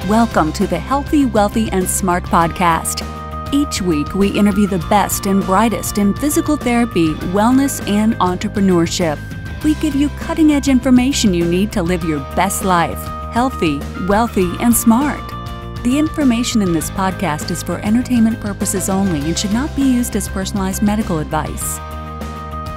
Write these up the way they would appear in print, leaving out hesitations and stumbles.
Welcome to the Healthy, Wealthy, and Smart podcast. Each week, we interview the best and brightest in physical therapy, wellness, and entrepreneurship. We give you cutting-edge information you need to live your best life, healthy, wealthy, and smart. The information in this podcast is for entertainment purposes only and should not be used as personalized medical advice.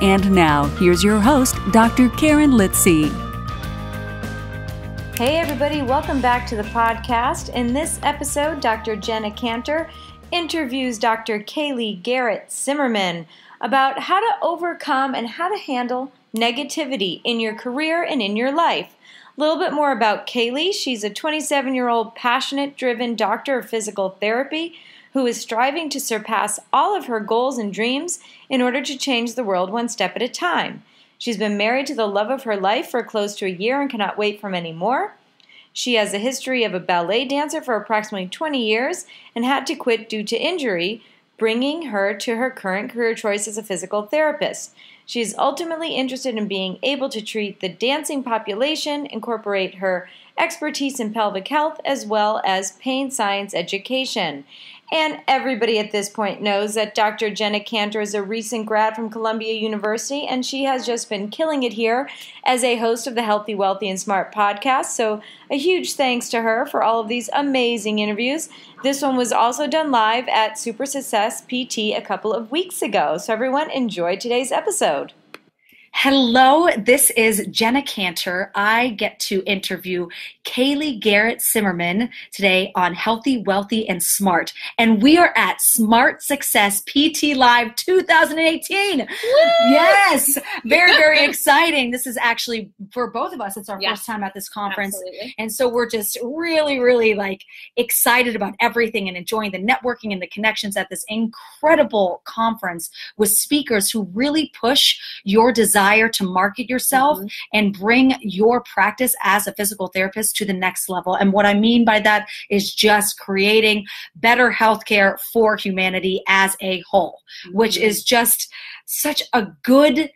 And now, here's your host, Dr. Karen Litzy. Hey everybody, welcome back to the podcast. In this episode, Dr. Jenna Kantor interviews Dr. Kaylee Garrett Simmerman about how to overcome and how to handle negativity in your career and in your life. A little bit more about Kaylee. She's a 27-year-old passionate, driven doctor of physical therapy who is striving to surpass all of her goals and dreams in order to change the world one step at a time. She's been married to the love of her life for close to a year and cannot wait for many more. She has a history of a ballet dancer for approximately 20 years and had to quit due to injury, bringing her to her current career choice as a physical therapist. She is ultimately interested in being able to treat the dancing population, incorporate her expertise in pelvic health, as well as pain science education. And everybody at this point knows that Dr. Jenna Kantor is a recent grad from Columbia University, and she has just been killing it here as a host of the Healthy, Wealthy, and Smart podcast. So a huge thanks to her for all of these amazing interviews. This one was also done live at Super Success PT a couple of weeks ago. So everyone, enjoy today's episode. Hello, this is Jenna Kantor. I get to interview Kaylee Garrett Simmerman today on Healthy, Wealthy, and Smart. And we are at Smart Success PT Live 2018. Woo! Yes, very, very exciting. This is actually, for both of us, it's our first time at this conference. Absolutely. And so we're just really, really excited about everything and enjoying the networking and the connections at this incredible conference with speakers who really push your desire to market yourself and bring your practice as a physical therapist to the next level. And what I mean by that is just creating better healthcare for humanity as a whole, which is just such a good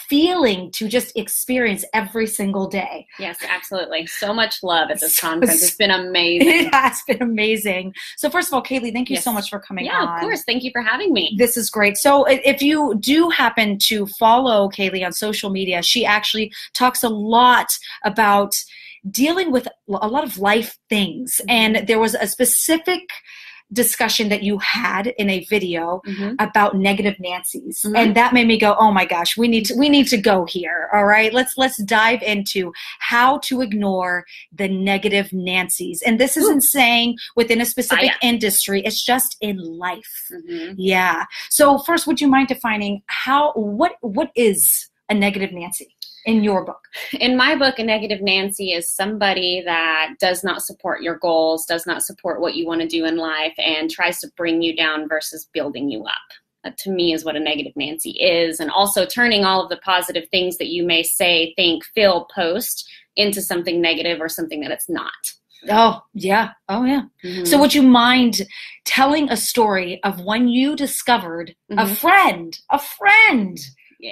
feeling to just experience every single day. Yes, absolutely. So much love at this conference. It's been amazing. It has been amazing. So first of all, Kaylee, thank you so much for coming on. Yeah, of course. Thank you for having me. This is great. So if you do happen to follow Kaylee on social media, she actually talks a lot about dealing with a lot of life things. And there was a specific discussion that you had in a video about negative Nancy's. And that made me go, oh my gosh, we need to go here. All right. Let's dive into how to ignore the negative Nancy's. And this isn't saying within a specific industry, it's just in life. Yeah. So first, would you mind defining what is a negative Nancy in your book? In my book, a negative Nancy is somebody that does not support your goals, does not support what you want to do in life, and tries to bring you down versus building you up. That to me is what a negative Nancy is. And also turning all of the positive things that you may say, think, feel, post into something negative or something that it's not. Oh, yeah. Oh, yeah. So would you mind telling a story of when you discovered a friend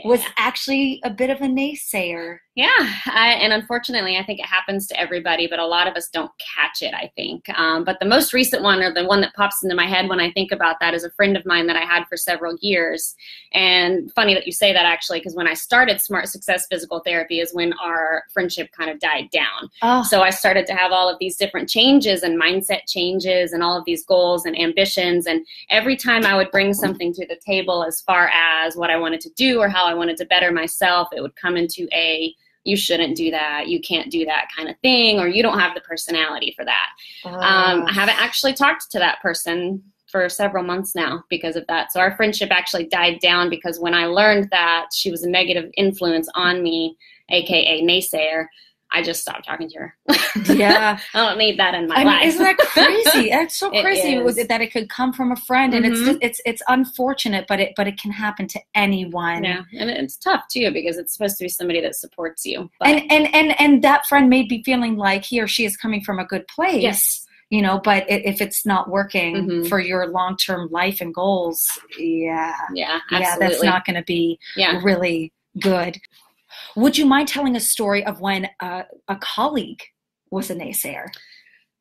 was actually a bit of a naysayer? Yeah, and unfortunately, I think it happens to everybody, but a lot of us don't catch it, I think. But the most recent one, or the one that pops into my head when I think about that, is a friend of mine that I had for several years. And funny that you say that, actually, because when I started Smart Success Physical Therapy is when our friendship kind of died down. Oh. So I started to have all of these different changes and mindset changes and all of these goals and ambitions. And every time I would bring something to the table as far as what I wanted to do or how I wanted to better myself, it would come into a you shouldn't do that, you can't do that kind of thing, or you don't have the personality for that. I haven't actually talked to that person for several months now because of that. So our friendship actually died down because when I learned that she was a negative influence on me, aka naysayer, I just stopped talking to her. Yeah. I don't need that in my life. Isn't that crazy? It's so crazy that it could come from a friend, and it's unfortunate, but it can happen to anyone. Yeah, and it's tough too because it's supposed to be somebody that supports you. But. And that friend may be feeling like he or she is coming from a good place. Yes. You know, but if it's not working for your long-term life and goals, absolutely. That's not going to be really good. Would you mind telling a story of when a colleague was a naysayer?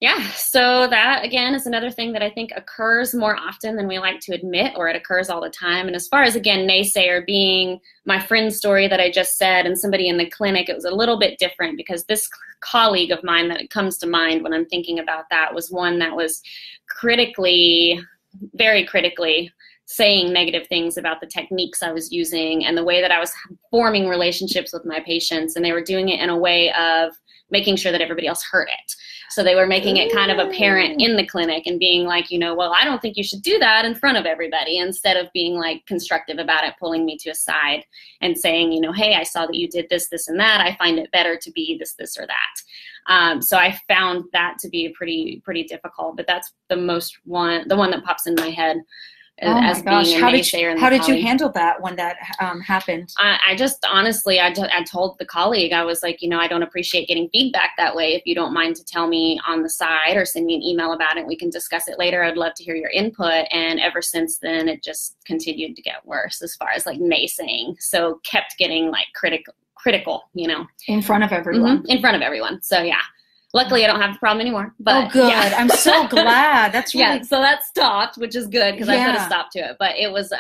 Yeah, so that again is another thing that I think occurs more often than we like to admit, or it occurs all the time. And as far as, again, naysayer being my friend's story that I just said and somebody in the clinic, it was a little bit different because this colleague of mine that comes to mind when I'm thinking about that was one that was very critically saying negative things about the techniques I was using and the way that I was forming relationships with my patients. And they were doing it in a way of making sure that everybody else heard it. So they were making it kind of apparent in the clinic and being like, well, I don't think you should do that in front of everybody, instead of being like constructive about it, pulling me to a side and saying, hey, I saw that you did this, this, and that. I find it better to be this, this, or that. So I found that to be pretty difficult, but that's the one that pops in my head. As being a naysayer. How did you handle that when that happened? I just honestly, I told the colleague, I was like, I don't appreciate getting feedback that way. If you don't mind to tell me on the side or send me an email about it, we can discuss it later. I'd love to hear your input. And ever since then, it just continued to get worse as far as like naysaying. So kept getting like critical, In front of everyone. Mm-hmm. In front of everyone. So yeah. Luckily, I don't have the problem anymore. But, oh, good. Yeah. I'm so glad. That's really... Yeah, so that stopped, which is good because I put a stop to it. But it was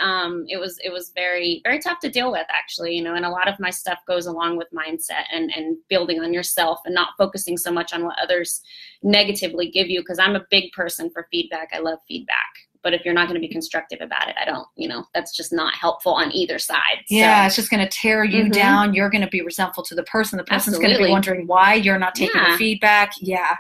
very, very tough to deal with, actually, and a lot of my stuff goes along with mindset and building on yourself and not focusing so much on what others negatively give you, because I'm a big person for feedback. I love feedback. But if you're not going to be constructive about it, I don't, that's just not helpful on either side. Yeah, so. It's just going to tear you down. You're going to be resentful to the person. The person's going to be wondering why you're not taking the feedback. Yeah,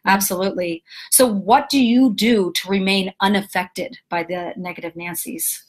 absolutely. So what do you do to remain unaffected by the negative Nancys?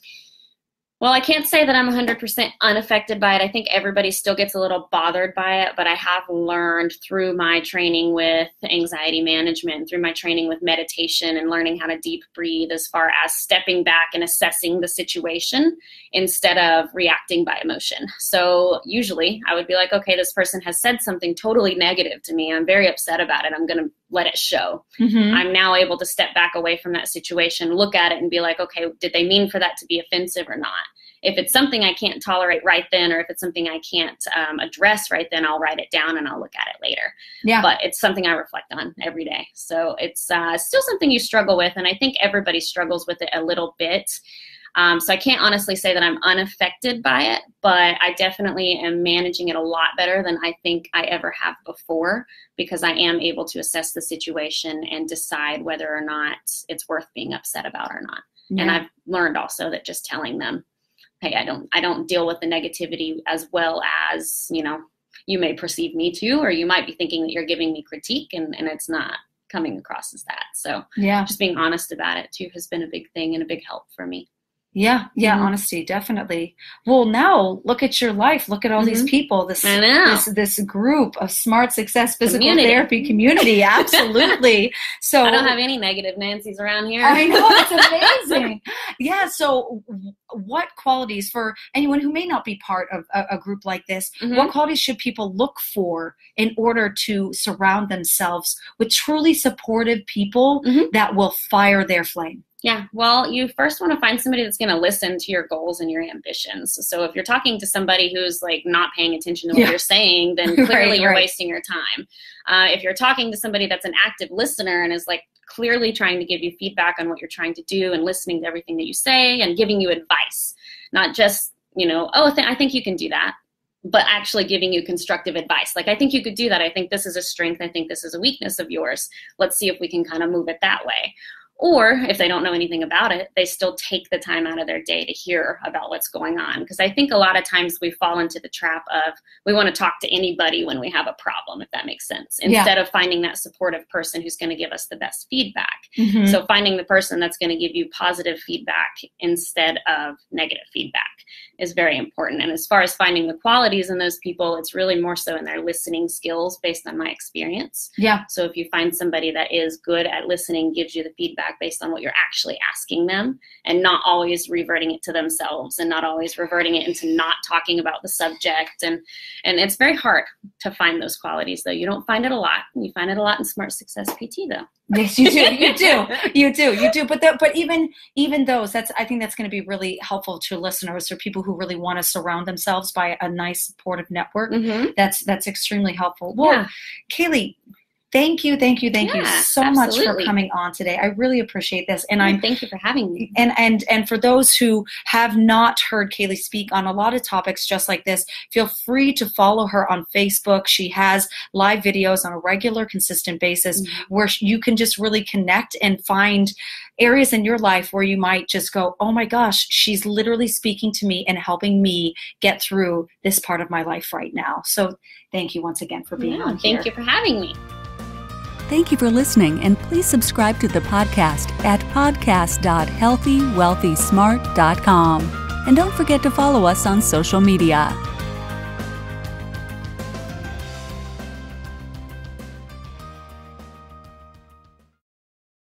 Well, I can't say that I'm 100% unaffected by it. I think everybody still gets a little bothered by it, but I have learned through my training with anxiety management, through my training with meditation and learning how to deep breathe, as far as stepping back and assessing the situation instead of reacting by emotion. So usually I would be like, okay, this person has said something totally negative to me. I'm very upset about it. I'm going to let it show. Mm-hmm. I'm now able to step back away from that situation, look at it and be like, okay, did they mean for that to be offensive or not? If it's something I can't tolerate right then, or if it's something I can't address right then, I'll write it down and I'll look at it later. Yeah. But it's something I reflect on every day. So it's still something you struggle with. And I think everybody struggles with it a little bit. So I can't honestly say that I'm unaffected by it, but I definitely am managing it a lot better than I think I ever have before, because I am able to assess the situation and decide whether or not it's worth being upset about or not. Yeah. And I've learned also that just telling them, hey, I don't deal with the negativity as well as, you may perceive me to, or you might be thinking that you're giving me critique, and it's not coming across as that. So yeah, just being honest about it too has been a big thing and a big help for me. Yeah, honesty, definitely. Well, now look at your life. Look at all these people, this group of smart success physical therapy community. Absolutely. So I don't have any negative Nancys around here. I know, it's amazing. Yeah. So what qualities, for anyone who may not be part of a group like this, what qualities should people look for in order to surround themselves with truly supportive people that will fire their flame? Yeah, well, you first want to find somebody that's going to listen to your goals and your ambitions. So if you're talking to somebody who's like not paying attention to what you're saying, then clearly you're wasting your time. If you're talking to somebody that's an active listener and is like clearly trying to give you feedback on what you're trying to do and listening to everything that you say and giving you advice, not just, I think you can do that, but actually giving you constructive advice. Like, I think you could do that. I think this is a strength. I think this is a weakness of yours. Let's see if we can kind of move it that way. Or if they don't know anything about it, they still take the time out of their day to hear about what's going on. Because I think a lot of times we fall into the trap of we want to talk to anybody when we have a problem, if that makes sense, instead of finding that supportive person who's going to give us the best feedback. Mm-hmm. So finding the person that's going to give you positive feedback instead of negative feedback is very important. And as far as finding the qualities in those people, it's really more so in their listening skills based on my experience. Yeah. So if you find somebody that is good at listening, gives you the feedback based on what you're actually asking them, and not always reverting it to themselves and not always reverting it into not talking about the subject. And it's very hard to find those qualities, though. You don't find it a lot. You find it a lot in Smart Success PT, though. Yes, you do. You do. But even those, I think that's going to be really helpful to listeners or people who really want to surround themselves by a nice supportive network. Mm-hmm. That's extremely helpful. Well, Kaylee, Thank you so much for absolutely. coming on today. I really appreciate this, and Thank you for having me. And for those who have not heard Kaylee speak on a lot of topics just like this, feel free to follow her on Facebook. She has live videos on a regular, consistent basis where you can just really connect and find areas in your life where you might just go, oh my gosh, she's literally speaking to me and helping me get through this part of my life right now. So thank you once again for being on here. Thank you for having me. Thank you for listening, and please subscribe to the podcast at podcast.healthywealthysmart.com. And don't forget to follow us on social media.